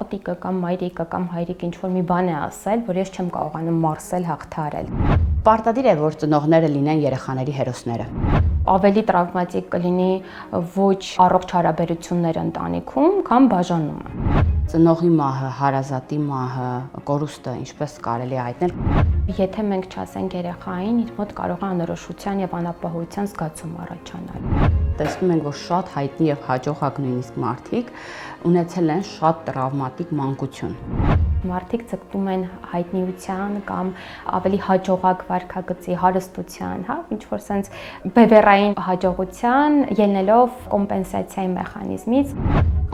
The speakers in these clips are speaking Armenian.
տատիկը կամ մայրիկը կամ հայրիկը ինչ-որ մի բան է ասել, որ ես չեմ կարողանում մարսել, հաղթահարել։ Պարտադիր է, որ ծնողները լինեն երեխաների հերոսները։ Ավելի տրավմատիկ կլինի ոչ առողջ հարաբերությունները ընտանիքում, քան բաժանումը։ Ծնողի մահը, հարազատի մահը, կորուստը ինչպես կարելի է հայտնել։ Եթե մենք չասենք երեխային, իր մոտ կարող է անորոշության եւ անապահովության զգացում առաջանալ։ Տեսնում ենք, որ շատ հայտնի եւ հաջողակ նույնիսկ մարդիկ ունեցել են շատ տրավմատիկ մանկություն։ Մարդիկ ձգտում են հայտնիության կամ ավելի հաջողակ վարքագծի, հարստության, ինչ որ sense բևեռային հաջողության ելնելով կոմպենսացիայի մեխանիզմից։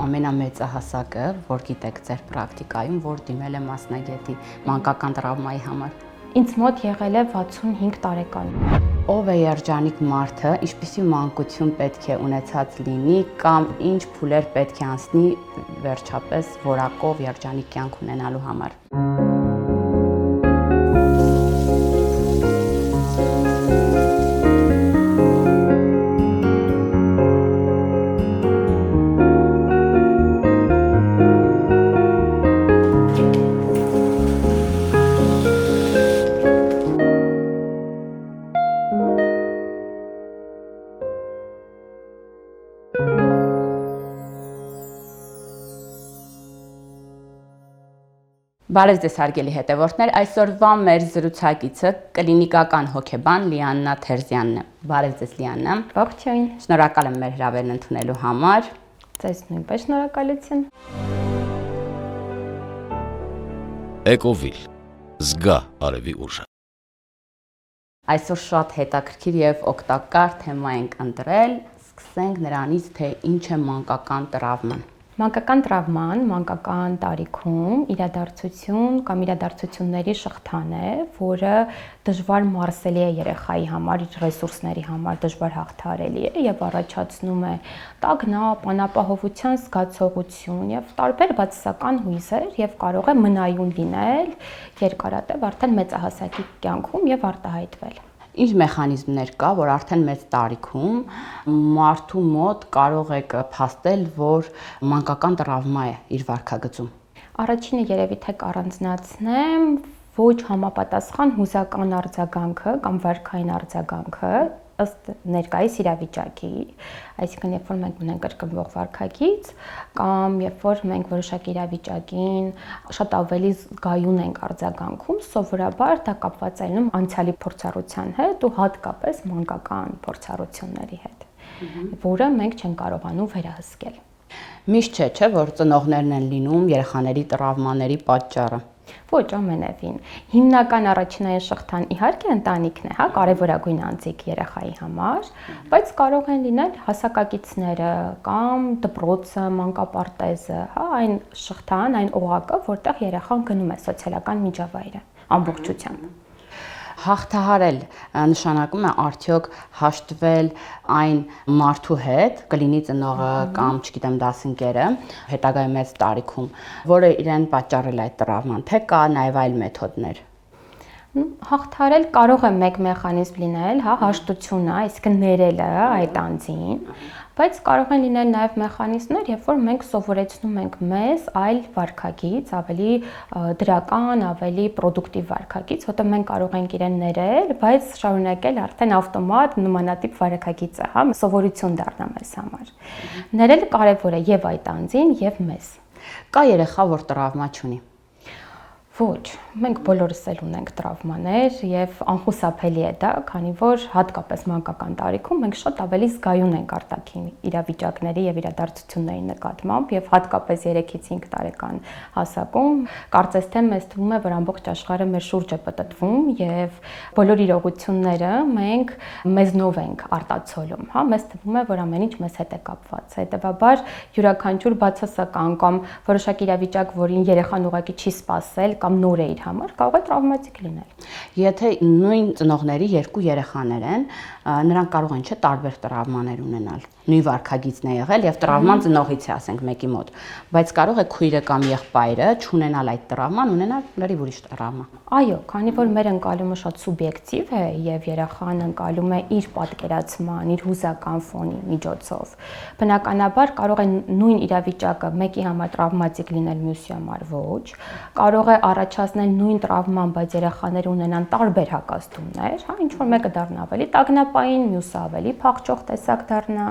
Ամենամեծահասակը, որ գիտեք ձեր պրակտիկայում, որ դիմել է մասնագետի մանկական տրավմայի համար։ Ինձ մոտ եղել է 65 տարեկան։ Ով է երջանիկ մարդը, ինչպիսի մանկություն պետք է ունեցած լինի կամ ինչ փուլեր պետք է անցնի վերջապես որակով երջանիկ կյանք ունենալու համար։ Բարև ձեզ հարգելի հետևորդներ, այսօրվա մեր զրուցակիցը կլինիկական հոգեբան Լիաննա Թերզյանն է։ Բարև ձեզ Լիաննա։ Ողջույն։ Շնորհակալ եմ մեր հրավերն ընդունելու համար։ Ձեզ նույնպես շնորհակալություն։ Էկովիլ, զգա արևի ուժը։ Այսօր շատ հետաքրքիր եւ օգտակար թեմա ենք ընտրել։ Սկսենք նրանից, թե ինչ է մանկական տրավման։ Մանկական տրավման մանկական տարիքում իրադարձություն կամ իրադարձությունների շղթան է, որը դժվար մարսելի է երեխայի համար, իր ռեսուրսների համար դժվար հաղթահարելի է եւ առաջացնում է տագնապ, անապահովության զգացողություն եւ տարբեր բացասական հույզեր եւ կարող է մնայուն լինել երկարատև արդեն մեծահասակի կյանքում եւ արտահայտվել։ Ինչ մեխանիզմներ կա, որ արդեն մեծ տարիքում մարդու մոտ կարող եք փաստել, որ մանկական տրավմա է իր վարքագծում։ Առաջինը երևի թե կառանձնացնեմ ոչ համապատասխան հուզական արձագանքը կամ վարքային արձագանքը ըստ ներկայիս իրավիճակի, այսինքն երբ որ մենք ունենք կրկնվող վարքագիծ կամ երբ որ մենք որոշակի իրավիճակին շատ ավելի զգայուն ենք արձագանքում, սովորաբար դա կապված է լինում անցյալի փորձառության հետ ու հատկապես մանկական փորձառությունների հետ, որը մենք չենք կարողանում վերահսկել։ Միշտ չէ, որ ծնողներն են լինում երեխաների տրավմաների պատճառը։ Ոչ, ամենևին։ Հիմնական առաջնային շղթան իհարկե ընտանիքն է, կարևորագույն անձիկ երեխայի համար, բայց կարող են լինել հասակակիցները կամ դպրոցը, մանկապարտեզը, այն շղթան, այն օղակը, որտեղ երեխան գնում է սոցիալական միջավայրը ամբողջությամբ։ Հաղթահարել նշանակում է արդյոք հաշտվել այն մարդու հետ, կլինի ծնողը կամ, չգիտեմ, դասընկերը, հետագայի մեծ տարիքում, որը իրեն պատճառել այդ տրավման, թե կա նաև այլ մեթոդներ։ Հաղթահարել կարող է մեկ մեխանիզմ լինել, հաշտությունը, այսինքն ներելը այդ անձին, բայց կարող են լինել նաև մեխանիզմներ, երբ որ մենք սովորեցնում ենք մեզ այլ վարքագիծ, ավելի դրական, ավելի պրոդուկտիվ վարքագիծ, որտեղ մենք կարող ենք իրեն ներել, բայց շարունակել արդեն ավտոմատ նմանատիպ վարքագիծը, սովորություն դառնա մեզ համար։ Ներելը կարևոր է եւ այդ անձին, եւ մեզ։ Կա երեխա, որ տրավմա չունի։ Ոչ, մենք բոլորս էլ ունենք տրավմաներ եւ անխուսափելի է դա, քանի որ հատկապես մանկական տարիքում մենք շատ ավելի զգայուն ենք արտաքին իրավիճակների եւ իրադարձությունների նկատմամբ եւ հատկապես 3-ից 5 տարեկան հասակում կարծես թե մեզ թվում է, որ ամբողջ աշխարհը մեր շուրջ է պտտվում եւ բոլոր իրողությունները մենք մեզնով ենք արտացոլում, մեզ թվում է, որ ամեն ինչ մեզ հետ է կապված։ Հետեւաբար յուրաքանչյուր բացասական կամ որոշակի իրավիճակ, որին երեխան ուղղակի չի սպասել կամ նոր է իր համար, կարող է տրավմատիկ լինել։ Եթե նույն ծնողների երկու երեխաներ են, նրանք կարող են տարբեր տրավմաներ ունենալ։ նույն վարքագիծն է եղել եւ տրավման ծնողից է, ասենք, մեկի մոտ, բայց կարող է քույրը կամ եղբայրը չունենալ այդ տրավման, ունենալ լրիվ ուրիշ տրավմա։ Այո, քանի որ մեր ընկալումը շատ սուբյեկտիվ է եւ երեխան ընկալում է իր պատկերացման, իր հուզական ֆոնի միջոցով, բնականաբար կարող է նույն իրավիճակը մեկի համար տրավմատիկ լինել, մյուսի համար ոչ, կարող է առաջացնել նույն տրավման, բայց երեխաները ունենան տարբեր հակազդումներ, հա, ինչ որ մեկը դառնա ավելի տագնապային, մյուսը ավելի փախչող տեսակ դառնա,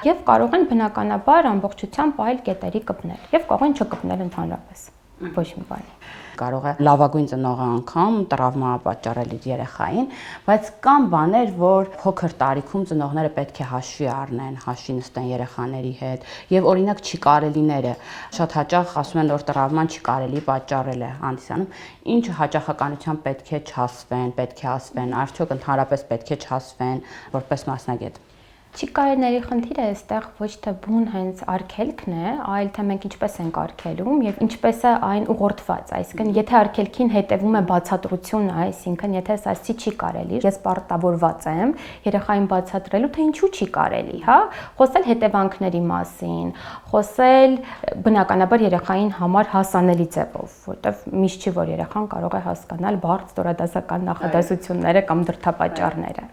եւ կարող են բնականաբար ամբողջությամբ այլ կետերի կպնել եւ կարող են չկպնել ընդհանրապես ոչ մի բանի։ Կարող է լավագույն ծնողը անգամ տրավմա պատճառել իր երեխային, բայց կան բաներ, որ փոքր տարիքում ծնողները պետք է հաշվի առնեն, հաշվի նստեն երեխաների հետ, եւ օրինակ չի կարելիները շատ հաճախ ասում են, որ տրավման չի կարելի պատճառել է հանդիսանում, ինչ հաճախականությամբ պետք է չասվեն, պետք է ասվեն, արդյոք ընդհանրապես պետք է չասվեն որպես մասնագետ։ Չիկարների խնդիրը այստեղ ոչ թե բուն հենց արգելքն է, այլ թե մենք ինչպես ենք արգելում եւ ինչպես է այն ուղղորդված, այսինքն եթե արգելքին հետևում է բացատրությունը, այսինքն եթե ասացի չի կարելի, ես պարտավորված եմ երեխային բացատրելու, թե ինչու չի կարելի, հա, խոսել հետևանքների մասին, խոսել բնականաբար երեխային համար հասանելի ձևով, որտեվ միշտ չի որ երեխան կարող է հասկանալ բարդ ստորադասական նախադասությունները կամ դրդապատճառները։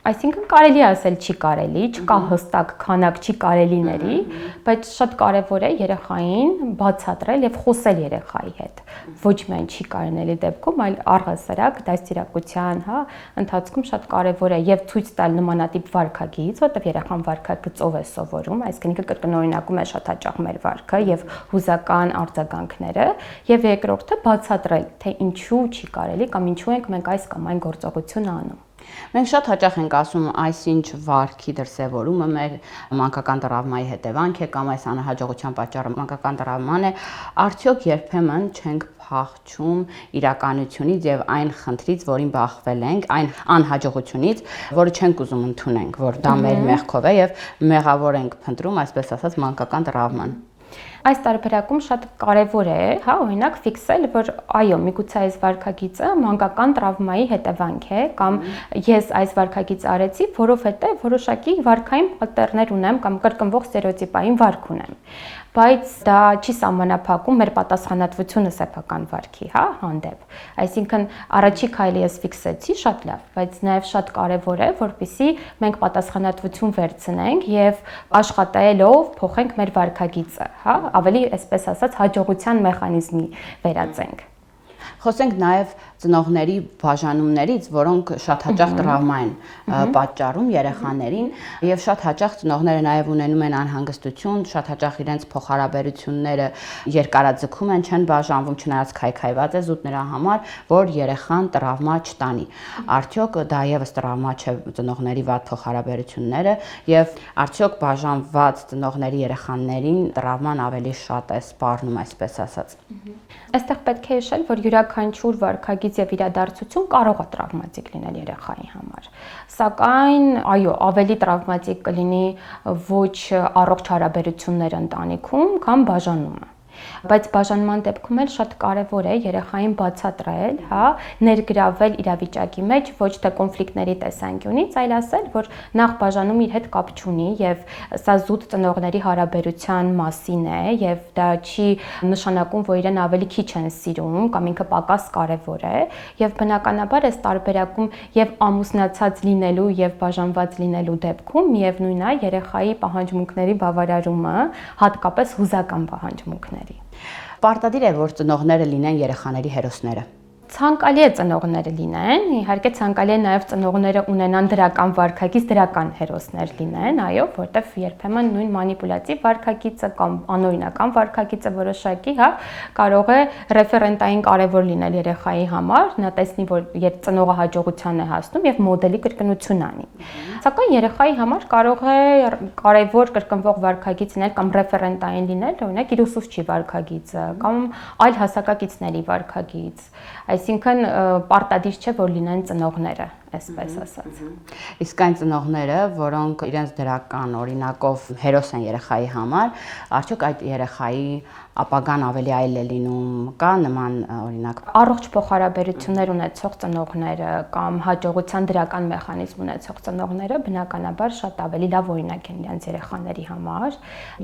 Այսինքն կարելի է ասել չի կարելի, չկա հստակ քանակ չի կարելիների, բայց շատ կարևոր է երեխային բացատրել եւ խոսել երեխայի հետ։ Ոչ միայն չի կարելի դեպքում, այլ առհասարակ դաստիարակության, հա, ընթացքում շատ կարևոր է եւ ցույց տալ նմանատիպ վարքագիծ, որտեղ երեխան վարքագծով է սովորում, այսինքն ինքը կրկնօրինակում է շատ հաճախ մեր վարքը եւ հուզական արձագանքները, եւ երկրորդը բացատրել, թե ինչու չի կարելի կամ ինչու ենք մենք այս կամ այն գործողությունը անում։ Մենք շատ հաճախ ենք ասում այսինչ վարքի դրսևորումը մեր մանկական տրավմայի հետևանք է կամ այս անհաջողության պատճառը մանկական տրավման է, արդյոք երբեմն չենք փախչում իրականությունից եւ այն խնդրից, որին բախվել ենք, այն անհաջողությունից, որը չենք ուզում ընդունենք, որ դա մեր մեղքով է եւ մեղավոր ենք փնտրում, այսպես ասած, մանկական տրավման։ Այս տարբերակում շատ կարևոր է, հա, օրինակ ֆիքսել, որ այո, միգուցե այս վարքագիծը մանկական տրավմայի հետևանք է կամ ես այս վարքագիծը արեցի, որովհետեւ որոշակի վարքային պատեռներ ունեմ կամ կրկնվող ստերեոտիպային վարք ունեմ։ Բայց դա չի սահմանափակում մեր պատասխանատվությունը սեփական վարքի, հա, հանդեպ։ Այսինքն առաջի քայլը ես ֆիքսեցի, շատ լավ, բայց նաև շատ կարևոր է, որպեսզի մենք պատասխանատվություն վերցնենք եւ աշխատելով փոխենք մեր վարքագիծը, հա, ավելի, այսպես ասած, հաջողության մեխանիզմի վերածենք։ Խոսենք նաև ծնողների բաժանումներից, որոնք շատ հաճախ տրավմա են պատճառում երեխաներին եւ շատ հաճախ ծնողները նաև ունենում են անհանգստություն, շատ հաճախ իրենց փոխհարաբերությունները երկարաձգում են, չեն բաժանվում, չնայած քայքայված է զուտ նրա համար, որ երեխան տրավմա չտանի։ Արդյոք դա եւս տրավմա չէ ծնողների վատ փոխհարաբերությունները եւ արդյոք բաժանված ծնողների երեխաներին տրավման ավելի շատ է սպառնում, այսպես ասած։ Այստեղ պետք է հիշել, որ յուրաքանչյուր վարքագիծ եւ իրադարձություն կարող է տրավմատիկ լինել երեխայի համար։ Սակայն, այո, ավելի տրավմատիկ կլինի ոչ առողջ հարաբերություններ ընտանիքում, քան բաժանումը։ Բայց բաժանման դեպքում էլ շատ կարևոր է երեխային բացատրել, հա, ներգրավել իրավիճակի մեջ ոչ թե կոնֆլիկտների տեսանկյունից, այլ ասել, որ նախ բաժանում իր հետ կապ չունի եւ սա զուտ ծնողների հարաբերության մասին է եւ դա չի նշանակում, որ իրեն ավելի քիչ են սիրում կամ ինքը պակաս կարևոր է եւ բնականաբար այս տարբերակում եւ ամուսնացած լինելու եւ բաժանված լինելու դեպքում միևնույնն է երեխայի պահանջմունքների բավարարումը, հատկապես հուզական պահանջմունքների։ Պարտադիր է, որ ծնողները լինեն երեխաների հերոսները։ Ցանկալի է ծնողները լինեն, իհարկե ցանկալի է նաև ծնողները ունենան դրական վարքագիծ, դրական հերոսներ լինեն, այո, որտեվ երբեմն նույն մանիպուլատիվ վարքագիծը կամ անօրինական վարքագիծը որոշակի, հա, կարող է ռեֆերենտային կարևոր լինել երեխայի համար, նա տեսնի, որ ծնողը հաջողության է հասնում եւ մոդելի կրկնություն անի։ Սակայն երեխայի համար կարող է կարևոր կրկնվող վարքագիծ լինել կամ ռեֆերենտային լինել, օրինակ իր ուսուցչի վարքագիծը կամ այլ հասակակիցների վարքագիծ։ Այսինքն պարտադիր չէ, որ լինեն ծնողները, այսպես ասած։ Իսկ այն ծնողները, որոնք իրենց դրական օրինակով հերոս են երեխայի համար, արդյոք այդ երեխայի ապագան ավելի այլ է լինում, կա նման օրինակ։ Առողջ փոխհարաբերություններ ունեցող ծնողները կամ հաջողության դրական մեխանիզմ ունեցող ծնողները բնականաբար շատ ավելի լավ օրինակ են իրենց երեխաների համար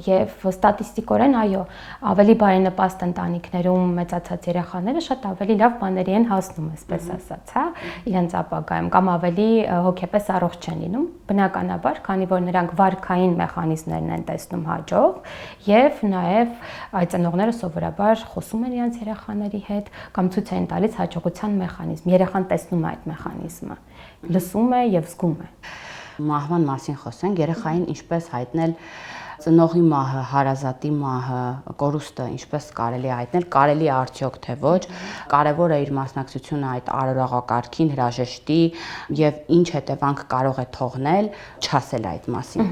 եւ ստատիստիկորեն այո, ավելի բարենպաստ ընտանիքներում մեծացած երեխաները շատ ավելի լավ բաների են հասնում, այսպես ասած, հա, իրենց ապագայում կամ ավելի հոգեպես առողջ են լինում, բնականաբար, քանի որ նրանք վարքային մեխանիզմներն են տեսնում հաջող եւ նաեւ այդ ծնողները սովորաբար խոսում են իրենց երեխաների հետ կամ ցույց են տալիս հաջողության մեխանիզմ։ Երեխան տեսնում է այդ մեխանիզմը, լսում է եւ զգում է։ Մահվան մասին խոսենք, երեխային ինչպես հայտնել ծնողի մահը, հարազատի մահը, կորուստը ինչպես կարելի է հայտնել, կարելի է արդյոք թե ոչ, կարևոր է իր մասնակցությունը այդ արարողակարգին, հրաժեշտի եւ ինչ հետևանք կարող է թողնել, չասել այդ մասին։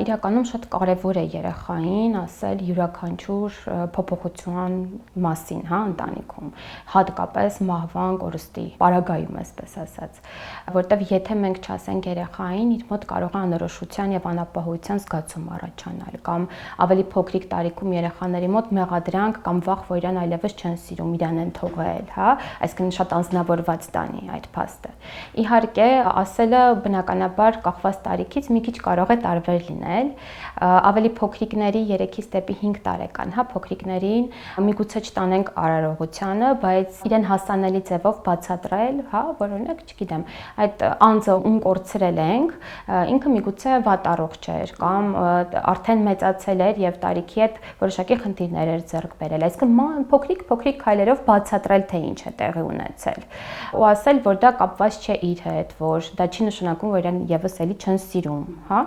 Իրականում շատ կարևոր է երեխային ասել յուրաքանչյուր փոփոխության մասին, հա, ընտանիքում, հատկապես մահվան կորուստի պարագայում, այսպես ասած, որտեվ եթե մենք չասենք երեխային, իր մոտ կարող է անորոշության եւ անապահովության զգացում առաջանալ կամ ավելի փոքրիկ տարիքում երեխաների մոտ մեղադրանք կամ վախ, որ իրան այլևս չեն սիրում, իրան են թողել, հա, այսինքն շատ անձնավորված տանի այդ փաստը։ Իհարկե, ասելը բնականաբար կախված տարիքից մի քիչ կարող է տարբեր լինել, ավելի փոքրիկների 3-ից դեպի 5 տարեկան, հա, փոքրիկներին միգուցե չտանենք արարողությանը, բայց իրեն հասանելի ձևով բացատրել, հա, որ օրինակ, չգիտեմ, այդ անձը ում կորցրել ենք, ինքը միգուցե վատ առողջ էր կամ արդեն մեծացել էր եւ տարիքի հետ որոշակի խնդիրներ էր ձեռք բերել, այսինքն փոքրիկ քայլերով բացատրել թե ինչ է տեղի ունեցել ու ասել, որ դա կապված չէ իր հետ, որ դա չի նշանակում, որ իրեն եւս էլի չեն սիրում, հա։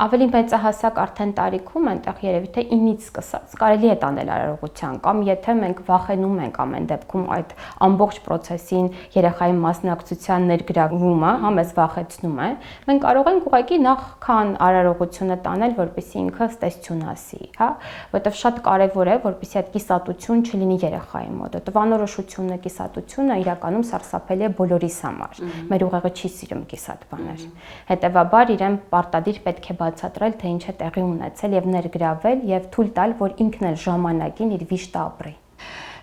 Ավելի մեծահասակ արդեն տարիքում այնտեղ երևի թե 9-ից սկսած կարելի է տանել արարողության կամ եթե մենք վախենում ենք ամեն դեպքում այդ ամբողջ process-ին երեխայի մասնակցության ներգրավումը, հա, մեզ վախեցնում է, մենք կարող ենք ուղղակի նախքան արարողությունը տանել, որպեսզի ինքը ստեսություն ասի, հա, որովհետև շատ կարևոր է, որպեսզի այդ կիսատություն չլինի երեխայի մոտ, որովհետև անորոշությունը, կիսատությունը իրականում սարսափելի է բոլորիս համար։ Մեր ուղեղը չի սիրում կիսատ բաներ։ Հետևաբար իրեն պարտադիր պետք է բացատրել, թե ինչ է տեղի ունեցել եւ ներգրավել եւ թույլ տալ, որ ինքն էլ ժամանակին իր վիշտը ապրի։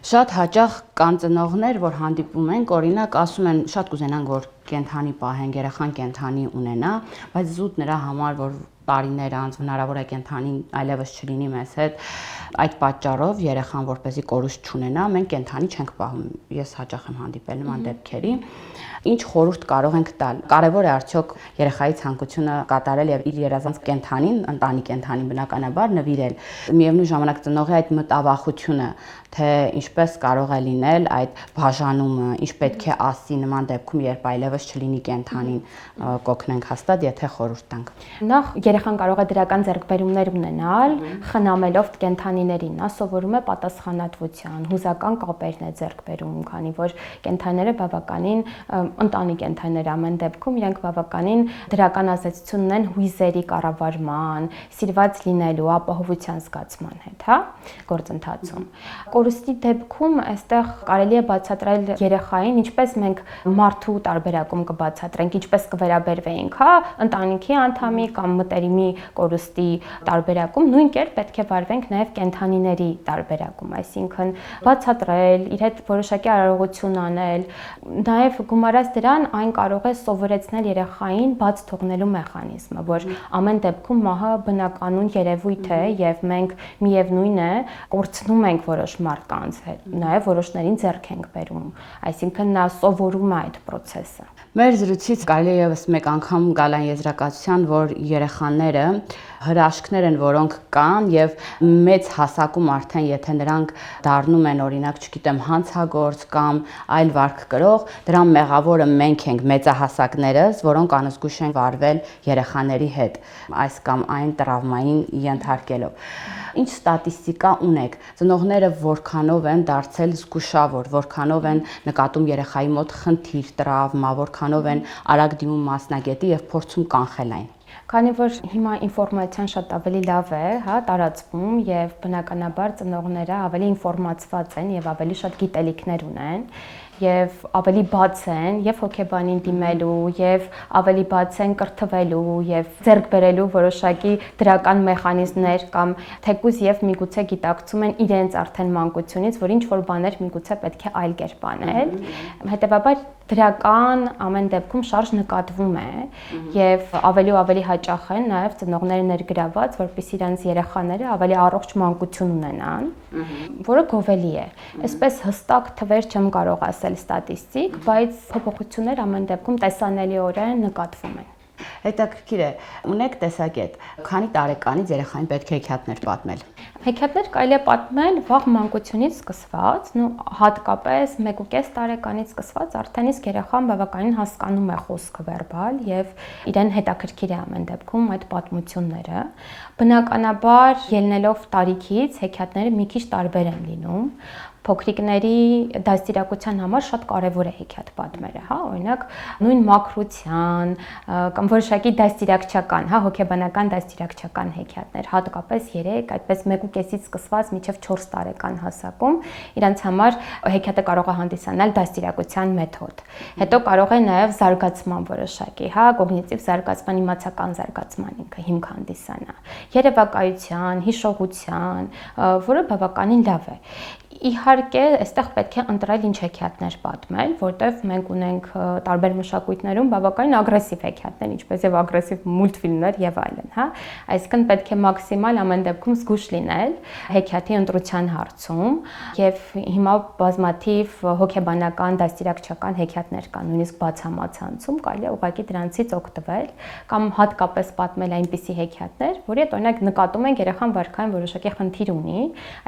Շատ հաճախ կան ծնողներ, որ հանդիպում ենք, օրինակ ասում են, շատ կուզենան, որ կենթանի պահեն, երեխան կենթանի ունենա, բայց զուտ նրա համար, որ տարիներ անց հնարավոր է կենթանին այլևս չլինի մեզ հետ, այդ պատճառով երեխան որպեսզի կորուստ չունենա, մենք կենթանի չենք պահում։ Ես հաճախ եմ հանդիպել նման դեպքերի։ Ինչ խորհուրդ կարող ենք տալ։ Կարևոր է արդյոք երեխայի ցանկությունը կատարել եւ իր երազանց կենթանին, ընտանի կենթանին բնականաբար նվիրել։ Միևնույն ժամանակ ծնողի այդ մտավախությունը, թե ինչպես կարող է լինել այդ բաժանումը, ինչ պետք է ասի նման դեպքում, երբ այլևս չլինի կենթանին, կօգնենք հաստատ, եթե խորհուրդ տանք։ Նախ երեխան կարող է դրական ձեռքբերումներ ունենալ, խնամելով կենթանիներին, նա սովորում է պատասխանատվության, հուզական կապերն է ձեռք բերում, քանի որ կենթանիները բավականին ընտանի կենթանիներ ամեն դեպքում իրենք բավականին դրական ազդեցություն ունեն հույզերի կառավարման, սիրված լինելու, ապահովության զգացման հետ, հա, գործընթացում։ Կորուստի դեպքում այստեղ կարելի է բացատրել երեխային, ինչպես մենք մարդու տարբերակում կբացատրենք, ինչպես կվերաբերվեինք, հա, ընտանիքի անդամի կամ մտերիմի կորուստի տարբերակում, նույն կերպ պետք է վարվենք նաև կենթանիների տարբերակում, այսինքն բացատրել, իր հետ որոշակի արարողություն անել, նաև գումարած դրան այն կարող է սովորեցնել երեխային բաց թողնելու մեխանիզմը, որ ամեն դեպքում մահը բնականon երևույթ է եւ մենք միևնույն է կորցնում ենք որոշ մարդկանց հետ, նաև որոշներին ձեռք ենք բերում, այսինքն նա սովորում է այդ process-ը։ Մեր զրույցից կարելի է եւս մեկ անգամ գալ այն եզրակացության, որ երեխաները հրաշքներ են, որոնք կան եւ մեծ հասակում արդեն եթե նրանք դառնում են օրինակ, չգիտեմ, հանցագործ կամ այլ վարք կրող, դրան մեղավորը մենք ենք, մեծահասակներս, որոնք անզգույշ են վարվել երեխաների հետ, այս կամ այն տրավմային ենթարկելով։ Ինչ ստատիստիկա ունեք, ծնողները որքանով են դարձել զգուշավոր, որքանով են նկատում երեխայի մոտ խնդիր, տրավմա, որքանով են արագ դիմում մասնագետի եւ փորձում կանխել այն։ Քանի որ հիմա ինֆորմացիան շատ ավելի լավ է, հա, տարածվում եւ բնականաբար ծնողները ավելի ինֆորմացված են եւ ավելի շատ գիտելիքներ ունեն, եւ ավելի բաց են եւ հոգեբանին դիմելու եւ ավելի բաց են կրթվելու եւ ձեռք բերելու որոշակի դրական մեխանիզմներ կամ թեկուզ եւ միգուցե գիտակցում են իրենց արդեն մանկությունից, որ ինչ որ բաներ միգուցե պետք է այլ կերպ անել։ Հետեւաբար դրական ամեն դեպքում շարժ նկատվում է եւ ավելի ու ավելի հաճախ են նաեւ ծնողները ներգրաված, որպեսզի իրենց երեխաները ավելի առողջ մանկություն ունենան, որը գովելի է։ Այսպես հստակ թվեր չեմ կարող ասել ստատիստիկ, բայց փոփոխություններ ամեն դեպքում տեսանելիորեն նկատվում են։ Հետաքրքիր է, ունեք տեսակետ, քանի տարեկանից երեխային պետք է հեքիաթներ պատմել։ Հեքիաթներ կարելի է պատմել վաղ մանկությունից սկսված, հատկապես 1.5 տարեկանից սկսված արդեն իսկ երեխան բավականին հասկանում է խոսքը վերբալ եւ իրեն հետաքրքիր է ամեն դեպքում այդ պատմությունները։ Բնականաբար ելնելով տարիքից հեքիաթները մի քիչ տարբեր են լինում։ Փոքրիկների դաստիարակության համար շատ կարևոր է հեքիաթ պատմելը, հա, օրինակ նույն մաքրության կամ որոշակի դաստիարակչական, հա, հոգեբանական դաստիարակչական հեքիաթներ, հատկապես 3, այդպես 1.5-ից սկսված մինչև 4 տարեկան հասակում իրանց համար հեքիաթը կարող է հանդիսանալ դաստիարակության մեթոդ։ Հետո կարող է նաև զարգացման որոշակի, հա, կոգնիտիվ զարգացման, իմացական զարգացման ինքը հիմք հանդիսանա, երևակայության, հիշողության, որը բավականին լավ է։ Իհարկե, այստեղ պետք է ընտրել ինչ հեքիաթներ պատմել, որտեղ մենք ունենք տարբեր մշակույթներում բավականին ագրեսիվ հեքիաթներ, ինչպես եւ ագրեսիվ մուլտֆիլմներ եւ այլն, հա։ Այսինքն պետք է մաքսիմալ ամեն դեպքում զգույշ լինել հեքիաթի ընտրության հարցում եւ հիմա բազմաթիվ հոգեբանական դաստիարակչական հեքիաթներ կան, նույնիսկ բացամացանցում կարելի է ուղղակի դրանցից օգտվել կամ հատկապես պատմել այնպիսի հեքիաթներ, որի հետ օրինակ նկատում ենք երեխան վարքային որոշակի խնդիր ունի,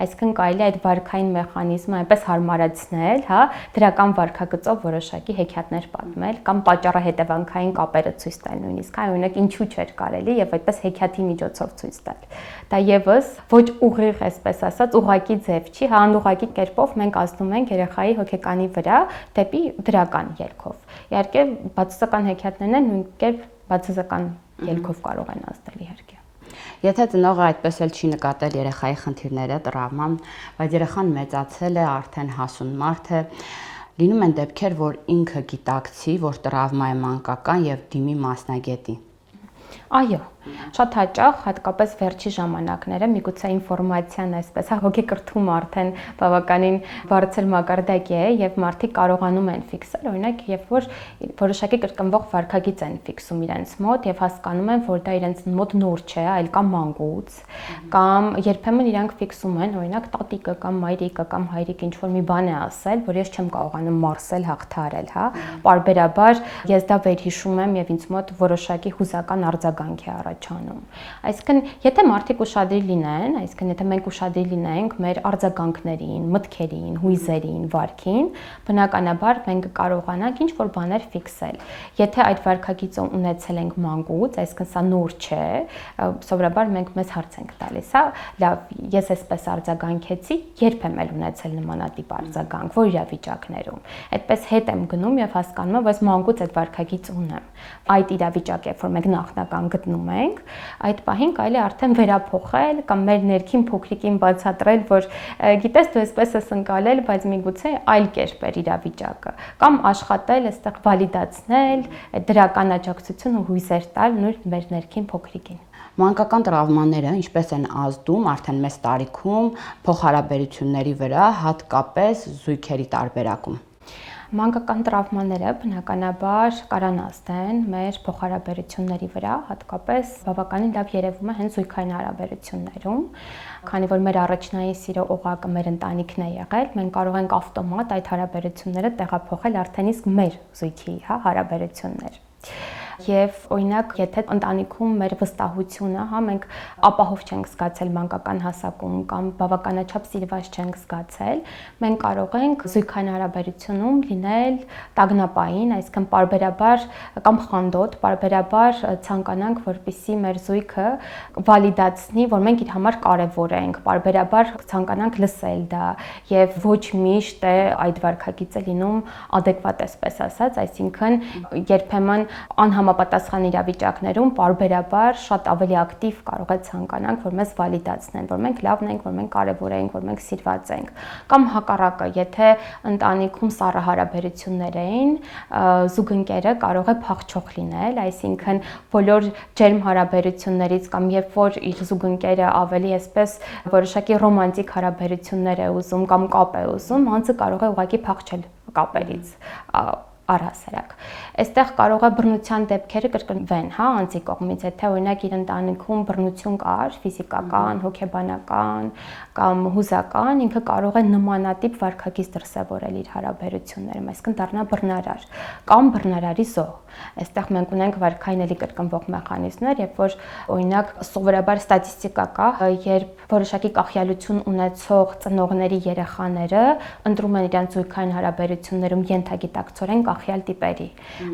այսինքն կարելի է այդ վարքային մեխանիզմը այնպես հարմարացնել, հա, դրական վարքագծով որոշակի հեքիաթներ պատմել կամ պատճառը հետևանքային կապերը ցույց տալ նույնիսկ, այ օրինակ ինչու չէր կարելի եւ այդպես հեքիաթի միջոցով ցույց տալ։ Դա եւս ոչ ուղիղ, այսպես ասած, ուղղակի ձև չի, հա, անուղղակի կերպով մենք ազդում ենք երեխայի հոգեկանի վրա դեպի դրական ելքով։ Իհարկե, բացասական հեքիաթներն են նույն կերպ բացասական ելքով կարող են ազդել իհարկե։ Եթե ծնողը այդպես էլ չի նկատել երեխայի խնդիրները, տրավման, բայց երեխան մեծացել է, արդեն հասուն մարդ է, լինում են դեպքեր, որ ինքը գիտակցի, որ տրավմա է մանկական եւ դիմի մասնագետի։ Այո, շատ հաճախ, հատկապես վերջի ժամանակները միգուցե ինֆորմացիան այսպես, հա, հոգեկրթումը արդեն բավականին բարձր մակարդակի է եւ մարդիկ կարողանում են ֆիքսել, օրինակ, երբ որ որոշակի կրկնվող վարքագիծ են ֆիքսում իրենց մոտ եւ հասկանում են, որ դա իրենց մոտ նոր չէ, այլ կամ մանկուց, կամ երբեմն իրանք ֆիքսում են, օրինակ, տատիկը կամ մայրիկը կամ հայրիկը ինչ որ մի բան է ասել, որ ես չեմ կարողանում մարսել, հաղթահարել, հա, պարբերաբար ես դա վերհիշում եմ եւ ինձ մոտ որոշակի հուզական արձագանք է առաջանում։ Այսինքն, եթե մարդիկ ուշադիր լինեն, այսինքն եթե մենք ուշադիր լինենք մեր արձագանքներին, մտքերին, հույզերին, վարքին, բնականաբար մենք կարողանանք ինչ որ բաներ ֆիքսել։ Եթե այդ վարքագիծը ունեցել ենք մանկուց, այսինքն սա նոր չէ, սովորաբար մենք մեզ հարց ենք տալիս, հա, լավ, ես այսպես արձագանքեցի, երբ եմ էլ ունեցել նմանատիպ արձագանք, որ իրավիճակներում։ Այդպես հետ եմ գնում եւ հասկանում եմ, որ մանկուց այդ վարքագիծ ունեմ։ Այդ իրավիճակը, որ մենք նախնական գտնում ենք, այդ պահին կարելի է արդեն վերափոխել կամ մեր ներքին փոքրիկին բացատրել, որ գիտես դու այսպես ես ընկալել, բայց միգուցե այլ կերպ էր իրավիճակը, կամ աշխատել, այստեղ վալիդացնել, դրական աջակցություն ու հույզեր տալ նույն մեր ներքին փոքրիկին։ Մանկական տրավմաները ինչպես են ազդում արդեն մեծ տարիքում փոխհարաբերությունների վրա, հատկապես զույգերի տարբերակում։ Մանկական տրավմաները բնականաբար կարան ազդեն մեր փոխհարաբերությունների վրա, հատկապես բավականին լավ երևում է հենց զույգային հարաբերություններում, քանի որ մեր առաջնային սիրո օղակը մեր ընտանիքն է եղել, մենք կարող ենք ավտոմատ այդ հարաբերությունները տեղափոխել արդեն իսկ մեր զույգի, հա, հարաբերություններ։ Եվ օրինակ, եթե ընտանիքում մեր վստահությունը, հա, մենք ապահով չենք զգացել մանկական հասակում կամ բավականաչափ սիրված չենք զգացել, մենք կարող ենք զույգային հարաբերությունում լինել տագնապային, այսինքն պարբերաբար կամ խանդոտ, պարբերաբար ցանկանանք, որպեսզի մեր զույգը վալիդացնի, որ մենք իր համար կարևոր ենք, պարբերաբար ցանկանանք լսել դա եւ ոչ միշտ է այդ վարքագիծը լինում adekvat, այսպես ասած, այսինքն երբեմն անհամապատասխան համապատասխան իրավիճակներում պարբերաբար շատ ավելի ակտիվ կարող է ցանկանանք, որ մեզ վալիդացնեն, որ մենք լավն ենք, որ մենք կարևոր ենք, որ մենք սիրված ենք, կամ հակառակը, եթե ընտանիքում սառը հարաբերություններ էին, զուգընկերը կարող է փախչող լինել, այսինքն բոլոր ջերմ հարաբերություններից կամ երբ որ իր զուգընկերը ավելի այսպես որոշակի ռոմանտիկ հարաբերություններ է ուզում կամ կապ է ուզում, անձը կարող է ուղղակի փախչել կապերից առհասարակ։ Այստեղ կարող է բռնության դեպքերը կրկնվեն, հա, անձի կողմից, եթե օրինակ իր ընտանիքում բռնություն կար, ֆիզիկական, հոգեբանական կամ հուզական, ինքը կարող է նմանատիպ վարքագիծ դրսևորել իր հարաբերություններում, այսինքն դառնա բռնարար կամ բռնարարի զոհ։ Այստեղ մենք ունենք վարքային էլի կրկնվող մեխանիզմներ, երբ որ օրինակ սովորաբար ստատիստիկա կա, երբ որոշակի կախյալություն ունեցող ծնողների երեխաները ընտրում են իրենց զույգային հարաբերություններում ենթագիտակցորեն կախյալ տիպերի,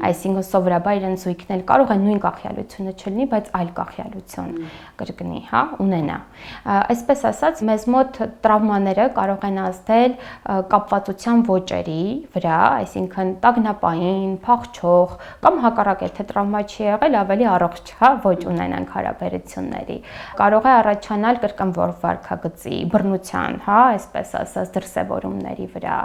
այսինքն սովորաբար իրենց զույգն էլ կարող է նույն կախյալությունը չլինի, բայց այլ կախյալություն կրկնի, հա, ունենա։ Այսպես ասած, մեզ մոտ տրավմաները կարող են ազդել կապվածության ոճերի վրա, այսինքն տագնապային, փախչող կամ հակառակ, եթե տրավմա չի եղել, ավելի առողջ, հա, ոչ ունենանք հարաբերությունների։ Կարող է առաջանալ կրկնվող վարքագծի, բռնության, հա, այսպես ասած, դրսևորումների վրա։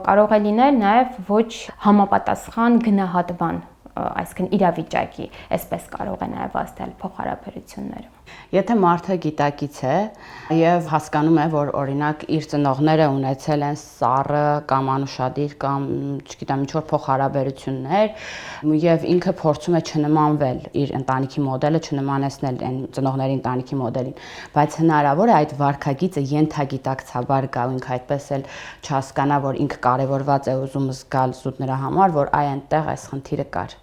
Կարող է լինել նաև ոչ համապատասխան գնահատման, այսինքն իրավիճակի, այսպես կարող է նաև ազդել փոխհարաբերություններում։ Եթե մարդը գիտակից է եւ հասկանում է, որ օրինակ իր ծնողները ունեցել են սառը կամ անուշադիր կամ, չգիտեմ, ինչ-որ փոխհարաբերություններ եւ ինքը փորձում է չնմանվել իր ընտանիքի մոդելը, չնմանեցնել այն ծնողների ընտանիքի մոդելին, բայց հնարավոր է այդ վարքագիծը ենթագիտակցաբար գա, ինքը այդպես էլ չհասկանա, որ ինքը կարևորված է ուզում զգալ զուտ նրա համար, որ այնտեղ այս խնդիրը կար։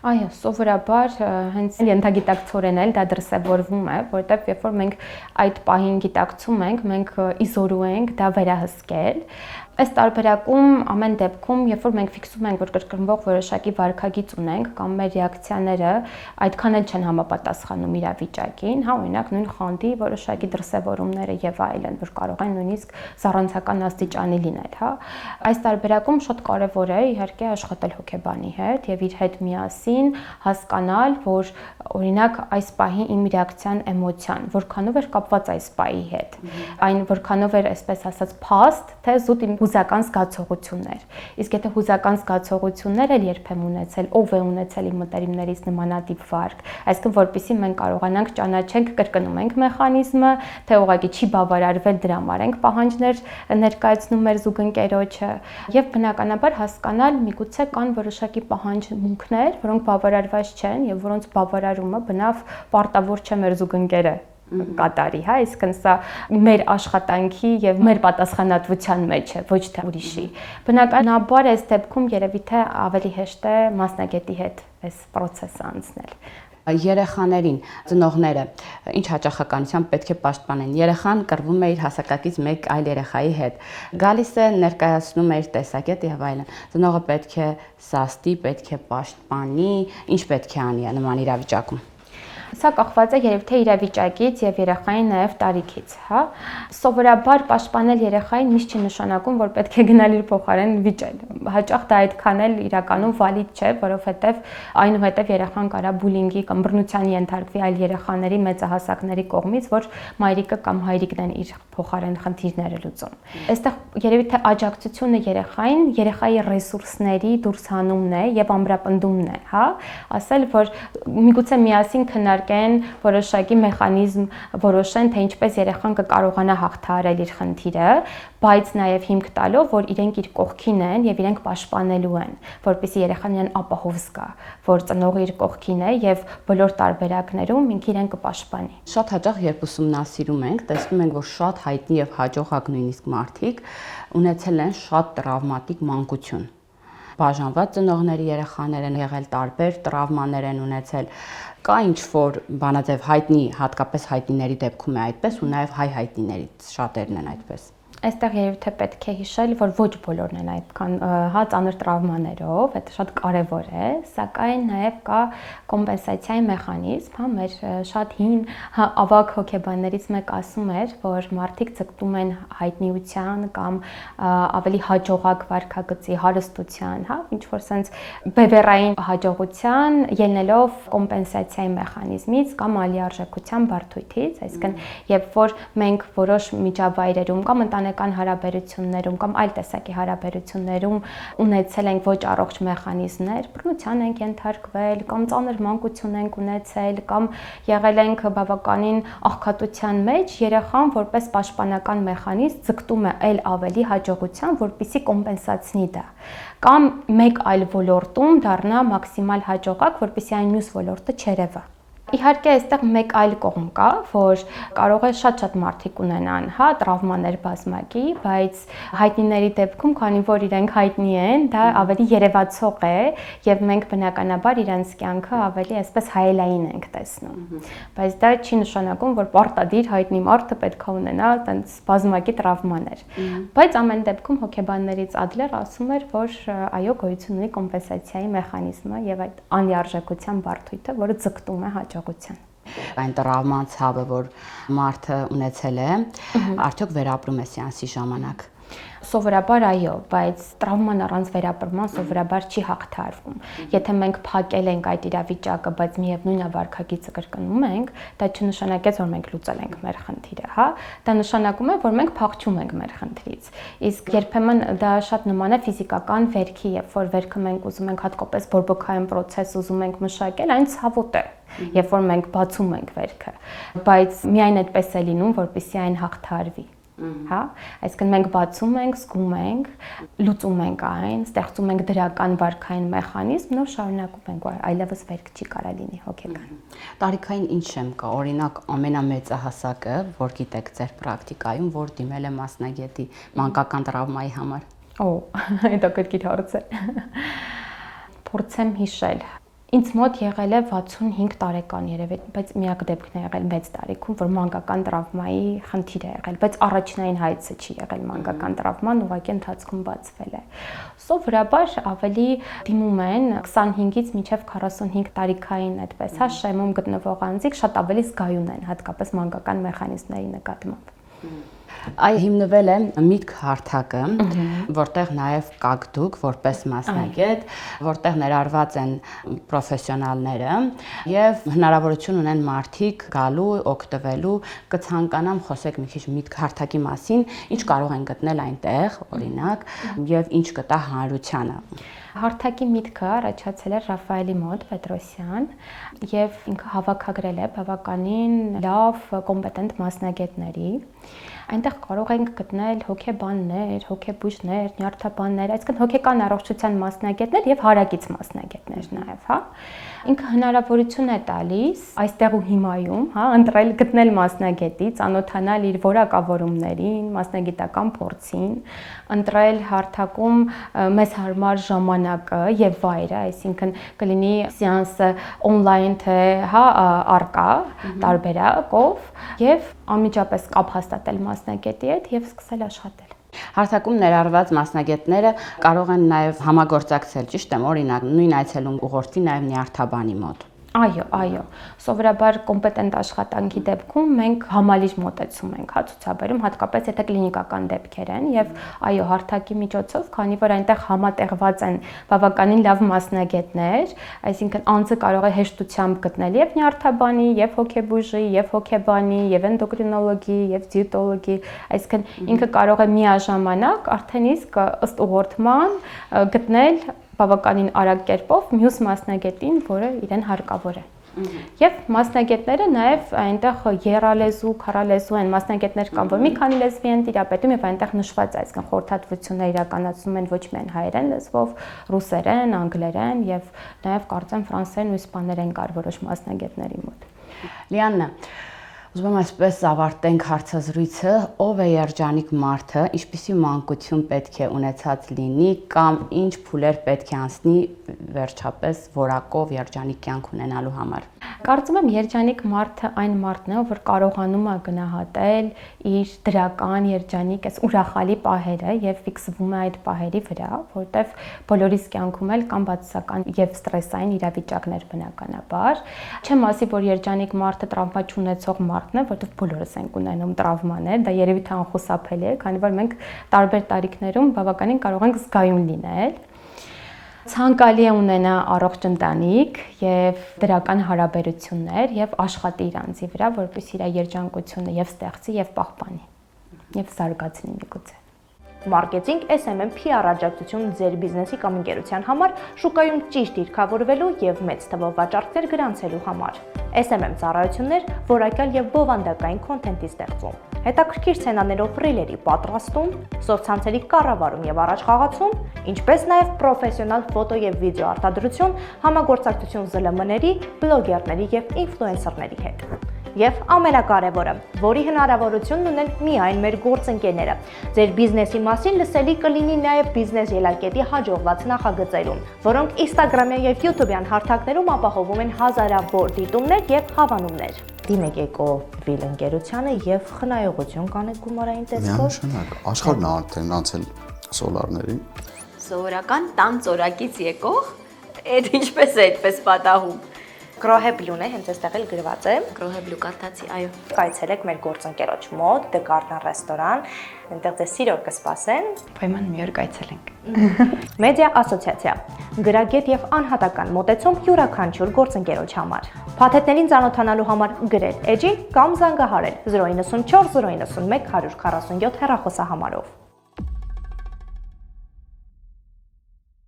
Այո, սովորաբար հենց ենթագիտակցորեն էլ դա դրսևորվում է, որտեղ երբ որ մենք այդ պահին գիտակցում ենք, մենք իզորու ենք դա վերահսկել։ Այս տարբերակում ամեն դեպքում, երբ որ մենք ֆիքսում ենք, որ կրկնվող որոշակի վարքագիծ ունենք կամ մեր ռեակցիաները այդքան էլ չեն համապատասխանում իրավիճակին, հա, օրինակ նույն խանդի որոշակի դրսևորումները եւ այլն, որ կարող են նույնիսկ զառանցական աստիճանի լինել, հա։ Այս տարբերակում շատ կարեւոր է իհարկե աշխատել հոգեբանի հետ եւ իր հետ միասին հասկանալ, որ օրինակ այս պահի իմ ռեակցիան էմոցիան, որքանով էր կապված այս պահի հետ, այն որքանով էր, այսպես ասած, փաստ, թե զուտ իմ հուզական զգացողություններ։ Իսկ եթե հուզական զգացողություններ էլ երբեմն ունեցել, ով է ունեցել իմ մտերիմներից նմանատիպ վարք, այսինքն որպեսզի մենք կարողանանք ճանաչենք, կրկնում ենք մեխանիզմը, թե ուղղակի չի բավարարվել, դրա համար ենք պահանջներ ներկայացնում մեր զուգընկերոջը, եւ բնականաբար հասկանալ միգուցե կան որոշակի պահանջմունքներ, որոնք բավարարված չեն եւ որոնց բավարարումը բնավ պարտավոր չէ մեր զուգընկերը կատարի, հա, այսինքն սա մեր աշխատանքի եւ մեր պատասխանատվության մեջ է, ոչ թե ուրիշի։ Բնականաբար այս դեպքում երևի թե ավելի հեշտ է մասնագետի հետ այս process-ը անցնել։ Երեխաներին, ծնողները ինչ հաճախականությամբ պետք է պաշտպանեն։ Երեխան կռվում է իր հասակակից մեկ այլ երեխայի հետ։ Գալիս է, ներկայացնում է իր տեսակետը եւ այլն։ Ծնողը պետք է սաստի, պետք է պաշտպանի, ինչ պետք է անի նման իրավիճակում։ Սա կախված է երևի թե իրավիճակից եւ երեխայի նաեւ տարիքից, հա։ Սովորաբար պաշտպանել երեխային միշտ չի նշանակում, որ պետք է գնալ իր փոխարեն վիճել։ Հաճախ դա այդքան էլ իրականում վալիդ չէ, որովհետեւ այնուհետեւ երեխան կարա բուլինգի կամ բռնության ենթարկվի այլ երեխաների մեծահասակների կողմից, որ մայրիկը կամ հայրիկն են իր փոխարեն խնդիրները լուծում։ Այստեղ երևի թե աջակցությունը երեխային, երեխայի ռեսուրսների դուրս հանումն է եւ ամրապնդումն է, հա։ Ասել, որ միգուցե միասին քննարկեն որոշակի մեխանիզմ, որոշեն, թե ինչպես երեխան կկարողանա հաղթահարել իր խնդիրը, բայց նաեւ հիմք տալով, որ իրենք իր կողքին են եւ իրենք պաշտպանելու են, որպեսզի երեխան իրեն ապահով զգա, որ ծնողը իր կողքին է եւ բոլոր տարբերակներում ինքը իրեն կպաշտպանի։ Շատ հաճախ երբ ուսումնասիրում ենք, տեսնում ենք, որ շատ հայտնի եւ հաջողակ նույնիսկ մարդիկ ունեցել են շատ տրավմատիկ մանկություն։ Բաժանված ծնողների երեխաներ են եղել, տարբեր տրավմաներ են ունեցել։ Կա ինչ-որ բանաձև հայտնի, հատկապես հայտնիների դեպքում է այդպես ու նաև հայ հայտնիներից շատերն են այդպես։ Այստեղ երևի պետք է հիշել, որ ոչ բոլորն են այդքան ծանր տրավմաներով, դա շատ կարևոր է, սակայն նաև կա կոմպենսացիայի մեխանիզմ, մեր շատ հին ավագ հոգեբաններից մեկ ասում էր, որ մարդիկ ձգտում են հայտնիության կամ ավելի հաջողակ վարքագծի, հարստության, ինչ որ sense բևեռային հաջողության ելնելով կոմպենսացիայի մեխանիզմից կամ ալիարժեքության բարդույթից, այսինքն երբ որ մենք որոշ միջավայրերում կամ ընտանեկան հարաբերություններում կամ այլ տեսակի հարաբերություններում ունեցել ենք ոչ առողջ մեխանիզմներ, բռնության ենք ենթարկվել կամ ծանր մանկություն ենք ունեցել կամ եղել ենք բավականին աղքատության մեջ, երեխան որպես պաշտպանական մեխանիզմ ձգտում է այլ ավելի հաջողության, որպեսզի կոմպենսացնի դա կամ մեկ այլ ոլորտում դառնա մաքսիմալ հաջողակ, որպեսզի այն մյուս ոլորտը չերևա։ Իհարկե, այստեղ մեկ այլ կողմ կա, որ կարող է շատ մարդիկ ունենան, տրավմաներ բազմակի, բայց հայտնիների դեպքում, քանի որ իրենք հայտնի են, դա ավելի երևացող է եւ մենք բնականաբար իրենց կյանքը ավելի այսպես հայելային ենք տեսնում։ Բայց դա չի նշանակում, որ պարտադիր հայտնի մարդը պետք է ունենա այդպես բազմակի տրավմաներ։ Բայց ամեն դեպքում հոգեբաններից Ադլեր ասում էր, որ այո, գոյություն ունի կոմպենսացիայի մեխանիզմը եւ այդ անյարժեքության բարդույթը, որը ձգտում է հաջողության։ Այն տրավման ցավը, որ մարդը ունեցել է, արդյոք վերապրում է սեանսի ժամանակ։ Սովորաբար այո, բայց տրավման առանց վերապրման սովորաբար չի հաղթարվում։ Եթե մենք փակել ենք այդ իրավիճակը, բայց միևնույն վարքագիծը կրկնում ենք, դա չնշանակեց, որ մենք լուծել ենք մեր խնդիրը, Դա նշանակում է, որ մենք փախչում ենք մեր խնդրից։ Իսկ երբեմն դա շատ նման է ֆիզիկական վերքի, երբ որ վերքը մենք ուզում ենք հատկապես բորբոքային process ուզում ենք մշակել, այն ցավոտ է, երբ որ մենք բացում ենք վերքը, բայց միայն այդպես է լինում, որպեսզի այն հաղթարվի։ Այսինքն մենք բացում ենք, զգում ենք, լուծում ենք այն, ստեղծում ենք դրական վարքային մեխանիզմ, նոր շարունակում ենք, այլևս վերք չի կարա լինի հոգեկան։ Տարիքային ինչ եմ կա, օրինակ ամենամեծահասակը, որ գիտեք ձեր պրակտիկայում, որ դիմել է մասնագետի մանկական տրավմայի համար։ Դա կրկին հարց է։ Փորձեմ հիշել։ Ինձ մոտ եղել է 65 տարեկան երևի, բայց միակ դեպքն է եղել մեծ տարիքում, որ մանկական տրավմայի խնդիր է եղել, բայց առաջնային հայցը չի եղել մանկական տրավման, ուղղակի ընթացքում բացվել է։ Սովորաբար ավելի դիմում են 25-ից մինչև 45 տարիքային այդպես, շեմում գտնվող անձիկ շատ ավելի զգայուն են, հատկապես մանկական մեխանիզմների նկատմամբ։ Այ հիմնվել է միտք հարթակը, որտեղ նաև կաք դուք որպես մասնագետ, որտեղ ներառված են պրոֆեսիոնալները եւ հնարավորություն ունեն մարդիկ գալու, օգտվելու, կցանկանամ խոսեք մի քիչ միտք հարթակի մասին, ինչ կարող են գտնել այնտեղ, օրինակ, եւ ինչ կտա հանրությանը։ Հարթակի միտքը առաջացել է Ռաֆայելի մոտ Պետրոսյան եւ ինքը հավաքագրել է բավականին լավ կոմպետենտ մասնագետների։ Այնտեղ կարող ենք գտնել հոգեբաններ, հոգեբույժներ, նյարդաբաններ, այսինքն հոգեկան առողջության մասնագետներ եւ հարակից մասնագետներ նաեւ, Ինքը հնարավորություն է տալիս այստեղ ու հիմայում, ընտրել, գտնել մասնագետի, ծանոթանալ իր որակավորումներին, մասնագիտական փորձին, ընտրել հարթակում մեզ հարմար ժամանակը եւ վայրը, այսինքն կլինի սեանսը on-line թե առկա տարբերակով եւ անմիջապես կապ հաստատել մասնագետի հետ եւ սկսել աշխատել։ Հարթակում ներառված մասնագետները կարող են նաև համագործակցել, ճիշտ եմ, օրինակ նույն այցելում ուղղորդի նաև նյարդաբանի մոտ։ Այո, սովորաբար կոմպետենտ աշխատանքի դեպքում մենք համալիր մոտեցում ենք ցուցաբերում, հատկապես եթե կլինիկական դեպքեր են եւ այո, հարթակի միջոցով, քանի որ այնտեղ համատեղված են բավականին լավ մասնագետներ, այսինքն անձը կարող է հեշտությամբ գտնել եւ նյարդաբանի, եւ հոգեբույժի, եւ հոգեբանի, եւ էնդոկրինոլոգի, եւ դիետոլոգի, այսինքն ինքը կարող է միաժամանակ արդեն իսկ ըստ ուղղորդման գտնել բավականին արագ կերպով մյուս մասնագետին, որը իրեն հարկավոր է։ Եվ մասնագետները նաև այնտեղ եռալեզու, քառալեզու են մասնագետներ կան, որ մի քանի լեզվի են տիրապետում եւ այնտեղ նշված է, այսինքն խորհրդատվություններ իրականացնում են ոչ միայն հայերեն լեզվով, ռուսերեն, անգլերեն եւ նաև կարծեմ ֆրանսերեն ու իսպաներեն կար որոշ մասնագետների մոտ։ Լիաննա, Ուզում եմ այսպես ավարտենք հարցազրույցը, ով է երջանիկ մարդը, ինչպիսի մանկություն պետք է ունեցած լինի կամ ինչ փուլեր պետք է անցնի վերջապես որակով երջանիկ կյանք ունենալու համար։ Կարծում եմ երջանիկ մարդը այն մարդն է, որ կարողանում է գնահատել իր դրական երջանիկ այս ուրախալի պահերը եւ ֆիքսվում է այդ պահերի վրա, որտեվ բոլորիս կյանքում էլ կան բացասական եւ ստրեսային իրավիճակներ բնականաբար։ Չեմ ասի, որ երջանիկ մարդը տրավմա չունեցող մարդն է, որտեվ բոլորս ենք ունենում տրավմաներ, դա երևի թե անխուսափելի է, քանի որ մենք տարբեր տարիքներում բավականին կարող ենք զգայուն լինել։ Ցանկալի է ունենա առողջ ընտանիք եւ դրական հարաբերություններ եւ աշխատի իր անձի վրա, որպեսզի իր երջանկությունը եւ ստեղծի եւ պահպանի եւ զարգացնի միգուցե։ Մարքեթինգ SMM PR աջակցություն ձեր բիզնեսի կամ ընկերության համար շուկայում ճիշտ դիրքավորվելու եւ մեծ թվով վաճառքներ գրանցելու համար։ SMM ծառայություններ, որակյալ եւ բովանդակային քոնթենտի ստեղծում, հետաքրքիր սցենաներով ռիլերի պատրաստում, սոցցանցերի կառավարում եւ առաջխաղացում, ինչպես նաեւ պրոֆեսիոնալ ֆոտո եւ վիդեո արտադրություն, համագործակցություն ԶԼՄ-ների, բլոգերների եւ ինֆլուենսերների հետ։ Եվ ամենակարևորը, որի հնարավորությունն ունեն միայն մեր գործընկերները։ Ձեր բիզնեսի մասին լսելի կլինի նաև բիզնես ելակետի հաջողված նախագծերում, որոնք Instagram-յան եւ YouTube-յան հարթակներում ապահովում են հազարավոր դիտումներ եւ հավանումներ։ Դիմեք Էկովիլ ընկերությանը եւ խնայողություն կանեք գումարային տեսքով։ Միանշանակ, աշխարհն արդեն անցել սոլարների։ Սովորական տան ծորակից եկող, այդ ինչպես է այդպես պատահում։ Գրոհեբլուն է, հենց այստեղ էլ գրված է։ Գրոհեբլու կաթացի, այո։ Կայցելեք մեր գործընկերոջ մոտ, The Garden ռեստորան, այնտեղ ձեզ սիրով կսպասեն։ Պայման մի օր կայցելենք։ Մեդիա ասոցիացիա։ Գրագետ եւ անհատական մոտեցում յուրաքանչյուր գործընկերոջ համար։ Փաթեթներին ծանոթանալու համար գրել էջի կամ զանգահարել 094 091 147 հեռախոսահամարով։